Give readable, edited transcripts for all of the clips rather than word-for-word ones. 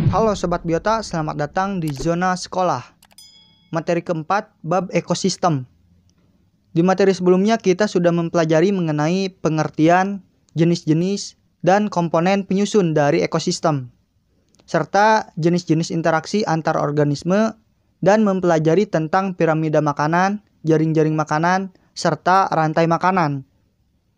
Halo Sobat Biota, selamat datang di Zona Sekolah. Materi keempat, bab ekosistem. Di materi sebelumnya kita sudah mempelajari mengenai pengertian, jenis-jenis, dan komponen penyusun dari ekosistem, serta jenis-jenis interaksi antar organisme, dan mempelajari tentang piramida makanan, jaring-jaring makanan, serta rantai makanan.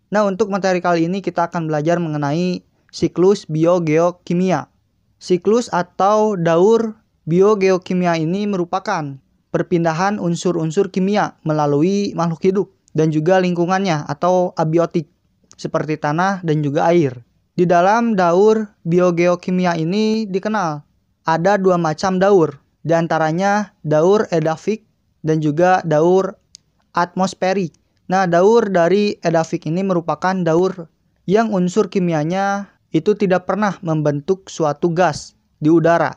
Nah, untuk materi kali ini kita akan belajar mengenai siklus biogeokimia. Siklus atau daur biogeokimia ini merupakan perpindahan unsur-unsur kimia melalui makhluk hidup dan juga lingkungannya atau abiotik seperti tanah dan juga air. Di dalam daur biogeokimia ini dikenal ada dua macam daur, di antaranya daur edafik dan juga daur atmosferik. Nah, daur dari edafik ini merupakan daur yang unsur kimianya itu tidak pernah membentuk suatu gas di udara.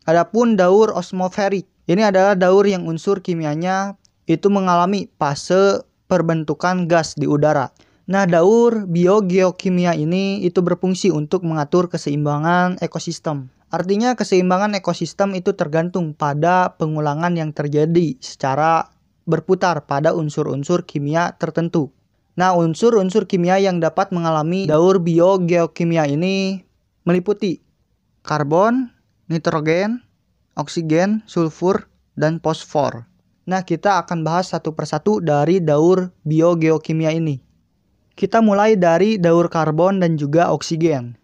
Adapun daur osmoferik, ini adalah daur yang unsur kimianya itu mengalami fase perbentukan gas di udara. Nah, daur biogeokimia ini itu berfungsi untuk mengatur keseimbangan ekosistem. Artinya keseimbangan ekosistem itu tergantung pada pengulangan yang terjadi secara berputar pada unsur-unsur kimia tertentu. Nah, unsur-unsur kimia yang dapat mengalami daur biogeokimia ini meliputi karbon, nitrogen, oksigen, sulfur, dan fosfor. Nah, kita akan bahas satu persatu dari daur biogeokimia ini. Kita mulai dari daur karbon dan juga oksigen.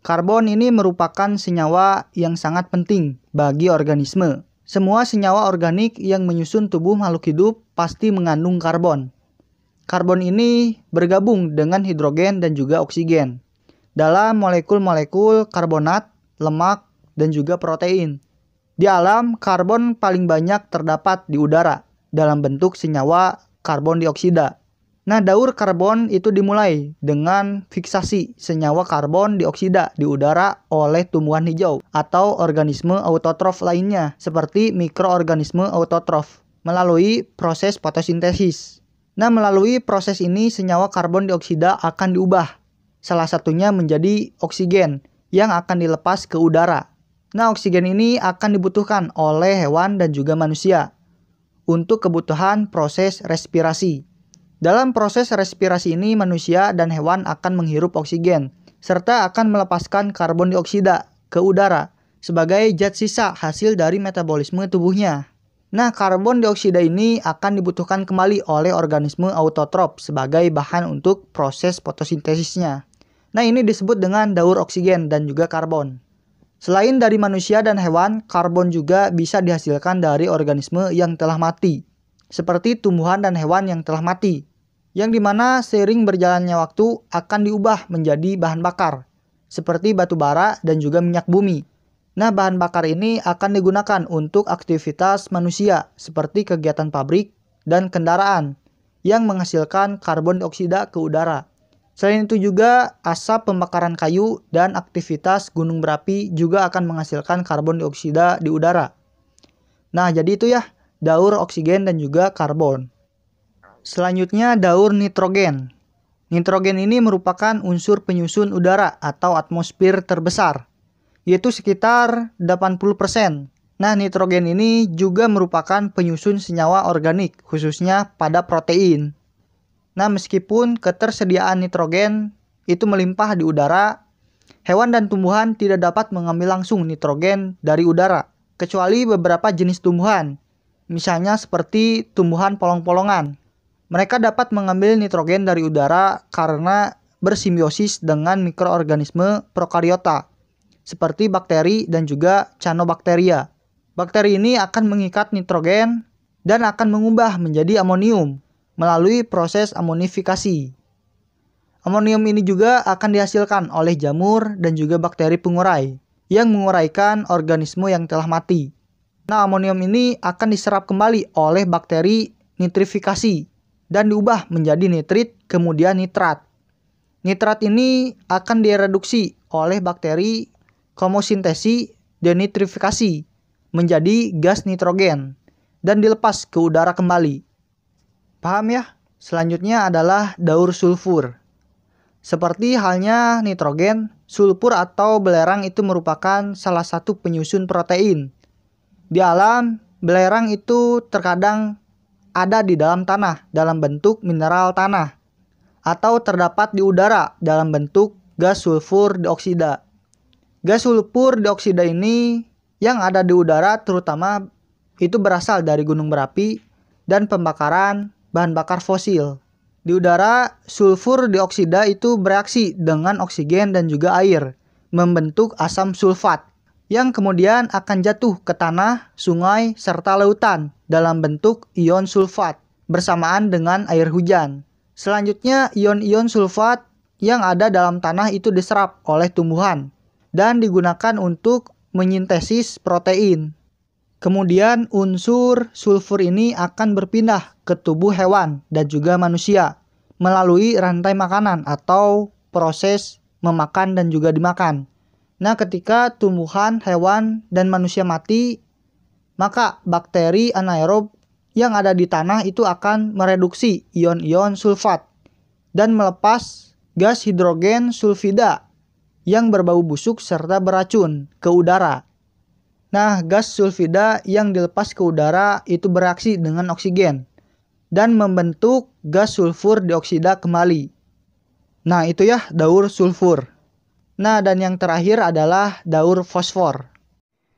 Karbon ini merupakan senyawa yang sangat penting bagi organisme. Semua senyawa organik yang menyusun tubuh makhluk hidup pasti mengandung karbon. Karbon ini bergabung dengan hidrogen dan juga oksigen dalam molekul-molekul karbonat, lemak, dan juga protein. Di alam, karbon paling banyak terdapat di udara dalam bentuk senyawa karbon dioksida. Nah, daur karbon itu dimulai dengan fiksasi senyawa karbon dioksida di udara oleh tumbuhan hijau atau organisme autotrof lainnya seperti mikroorganisme autotrof melalui proses fotosintesis. Nah, melalui proses ini senyawa karbon dioksida akan diubah. Salah satunya menjadi oksigen yang akan dilepas ke udara. Nah, oksigen ini akan dibutuhkan oleh hewan dan juga manusia untuk kebutuhan proses respirasi. Dalam proses respirasi ini, manusia dan hewan akan menghirup oksigen serta akan melepaskan karbon dioksida ke udara sebagai zat sisa hasil dari metabolisme tubuhnya. Nah, karbon dioksida ini akan dibutuhkan kembali oleh organisme autotrof sebagai bahan untuk proses fotosintesisnya. Nah, ini disebut dengan daur oksigen dan juga karbon. Selain dari manusia dan hewan, karbon juga bisa dihasilkan dari organisme yang telah mati, seperti tumbuhan dan hewan yang telah mati, yang dimana seiring berjalannya waktu akan diubah menjadi bahan bakar, seperti batu bara dan juga minyak bumi. Nah, bahan bakar ini akan digunakan untuk aktivitas manusia seperti kegiatan pabrik dan kendaraan yang menghasilkan karbon dioksida ke udara. Selain itu juga asap pembakaran kayu dan aktivitas gunung berapi juga akan menghasilkan karbon dioksida di udara. Nah, jadi itu ya, daur oksigen dan juga karbon. Selanjutnya daur nitrogen. Nitrogen ini merupakan unsur penyusun udara atau atmosfer terbesar, yaitu sekitar 80%. Nah, nitrogen ini juga merupakan penyusun senyawa organik, khususnya pada protein. Nah, meskipun ketersediaan nitrogen itu melimpah di udara, hewan dan tumbuhan tidak dapat mengambil langsung nitrogen dari udara, kecuali beberapa jenis tumbuhan, misalnya seperti tumbuhan polong-polongan. Mereka dapat mengambil nitrogen dari udara karena bersimbiosis dengan mikroorganisme prokariota, seperti bakteri dan juga cyanobacteria. Bakteri ini akan mengikat nitrogen dan akan mengubah menjadi amonium melalui proses amonifikasi. Amonium ini juga akan dihasilkan oleh jamur dan juga bakteri pengurai yang menguraikan organisme yang telah mati. Nah, amonium ini akan diserap kembali oleh bakteri nitrifikasi dan diubah menjadi nitrit kemudian nitrat. Nitrat ini akan direduksi oleh bakteri komosintesi denitrifikasi menjadi gas nitrogen dan dilepas ke udara kembali. Paham ya? Selanjutnya adalah daur sulfur. Seperti halnya nitrogen, sulfur atau belerang itu merupakan salah satu penyusun protein. Di alam, belerang itu terkadang ada di dalam tanah dalam bentuk mineral tanah, atau terdapat di udara dalam bentuk gas sulfur dioksida. Gas sulfur dioksida ini yang ada di udara terutama itu berasal dari gunung berapi dan pembakaran bahan bakar fosil. Di udara, sulfur dioksida itu bereaksi dengan oksigen dan juga air, membentuk asam sulfat, yang kemudian akan jatuh ke tanah, sungai, serta lautan dalam bentuk ion sulfat, bersamaan dengan air hujan. Selanjutnya, ion-ion sulfat yang ada dalam tanah itu diserap oleh tumbuhan, dan digunakan untuk menyintesis protein. Kemudian unsur sulfur ini akan berpindah ke tubuh hewan dan juga manusia melalui rantai makanan atau proses memakan dan juga dimakan. Nah, ketika tumbuhan, hewan, dan manusia mati, maka bakteri anaerob yang ada di tanah itu akan mereduksi ion-ion sulfat dan melepas gas hidrogen sulfida yang berbau busuk serta beracun ke udara. Nah, gas sulfida yang dilepas ke udara itu bereaksi dengan oksigen dan membentuk gas sulfur dioksida kembali. Nah, itu ya daur sulfur. Nah, dan yang terakhir adalah daur fosfor.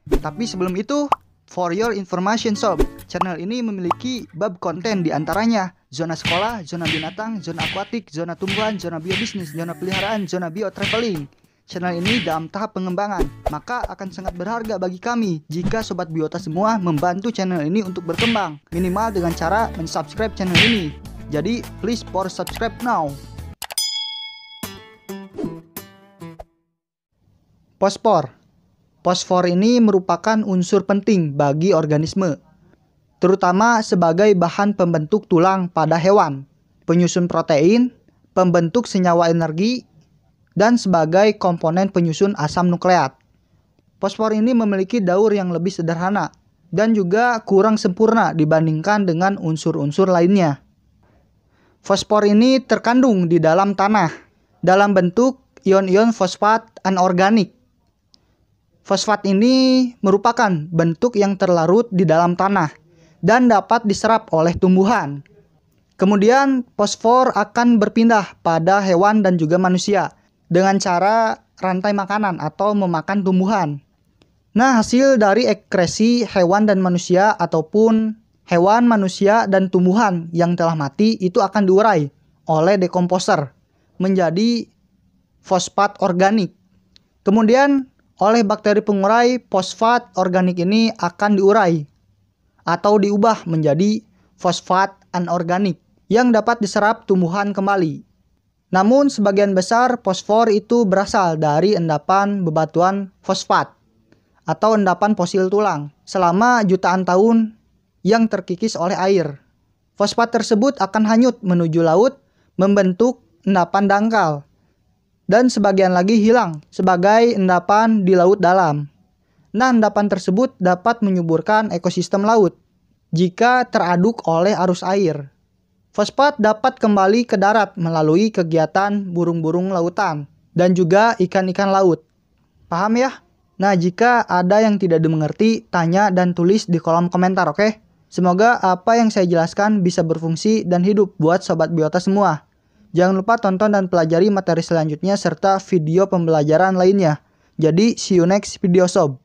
Tapi sebelum itu, for your information sob, channel ini memiliki bab konten di antaranya zona sekolah, zona binatang, zona akuatik, zona tumbuhan, zona biobisnis, zona peliharaan, zona biotraveling. Channel ini dalam tahap pengembangan, maka akan sangat berharga bagi kami jika Sobat Biota semua membantu channel ini untuk berkembang, minimal dengan cara mensubscribe channel ini. Jadi, please for subscribe now. Fosfor. Fosfor ini merupakan unsur penting bagi organisme, terutama sebagai bahan pembentuk tulang pada hewan, penyusun protein, pembentuk senyawa energi, dan sebagai komponen penyusun asam nukleat. Fosfor ini memiliki daur yang lebih sederhana dan juga kurang sempurna dibandingkan dengan unsur-unsur lainnya. Fosfor ini terkandung di dalam tanah dalam bentuk ion-ion fosfat anorganik. Fosfat ini merupakan bentuk yang terlarut di dalam tanah dan dapat diserap oleh tumbuhan. Kemudian fosfor akan berpindah pada hewan dan juga manusia dengan cara rantai makanan atau memakan tumbuhan. Nah, hasil dari ekskresi hewan dan manusia ataupun hewan, manusia, dan tumbuhan yang telah mati itu akan diurai oleh dekomposer menjadi fosfat organik. Kemudian oleh bakteri pengurai, fosfat organik ini akan diurai atau diubah menjadi fosfat anorganik yang dapat diserap tumbuhan kembali. Namun sebagian besar fosfor itu berasal dari endapan bebatuan fosfat atau endapan fosil tulang selama jutaan tahun yang terkikis oleh air. Fosfat tersebut akan hanyut menuju laut membentuk endapan dangkal dan sebagian lagi hilang sebagai endapan di laut dalam. Nah, endapan tersebut dapat menyuburkan ekosistem laut jika teraduk oleh arus air. Fosfat dapat kembali ke darat melalui kegiatan burung-burung lautan dan juga ikan-ikan laut. Paham ya? Nah, jika ada yang tidak dimengerti, tanya dan tulis di kolom komentar, oke? Semoga apa yang saya jelaskan bisa berfungsi dan hidup buat Sobat Biota semua. Jangan lupa tonton dan pelajari materi selanjutnya serta video pembelajaran lainnya. Jadi, see you next video sob.